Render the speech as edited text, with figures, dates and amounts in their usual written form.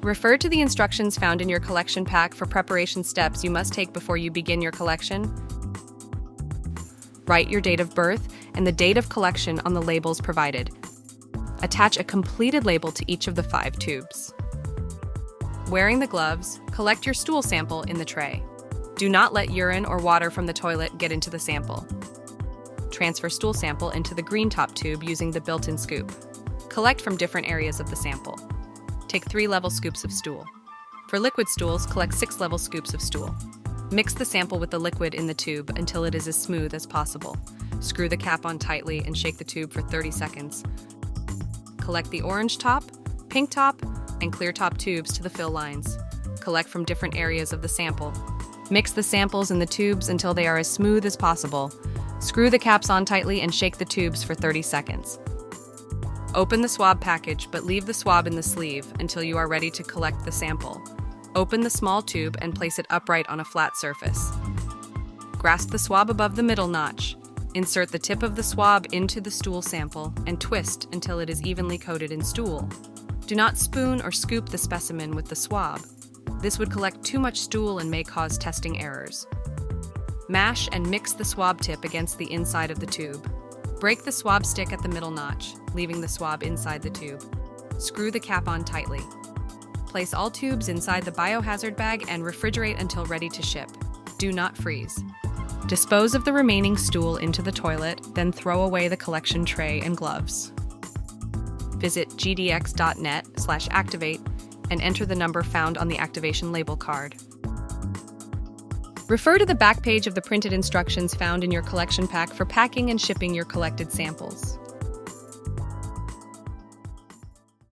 Refer to the instructions found in your collection pack for preparation steps you must take before you begin your collection. Write your date of birth and the date of collection on the labels provided. Attach a completed label to each of the 5 tubes. Wearing the gloves, collect your stool sample in the tray. Do not let urine or water from the toilet get into the sample. Transfer stool sample into the green top tube using the built-in scoop. Collect from different areas of the sample. Take 3 level scoops of stool. For liquid stools, collect 6 level scoops of stool. Mix the sample with the liquid in the tube until it is as smooth as possible. Screw the cap on tightly and shake the tube for 30 seconds. Collect the orange top, pink top, and clear top tubes to the fill lines. Collect from different areas of the sample. Mix the samples in the tubes until they are as smooth as possible. Screw the caps on tightly and shake the tubes for 30 seconds. Open the swab package, but leave the swab in the sleeve until you are ready to collect the sample. Open the small tube and place it upright on a flat surface. Grasp the swab above the middle notch. Insert the tip of the swab into the stool sample and twist until it is evenly coated in stool. Do not spoon or scoop the specimen with the swab. This would collect too much stool and may cause testing errors. Mash and mix the swab tip against the inside of the tube. Break the swab stick at the middle notch, leaving the swab inside the tube. Screw the cap on tightly. Place all tubes inside the biohazard bag and refrigerate until ready to ship. Do not freeze. Dispose of the remaining stool into the toilet, then throw away the collection tray and gloves. Visit gdx.net/activate and enter the number found on the activation label card. Refer to the back page of the printed instructions found in your collection pack for packing and shipping your collected samples.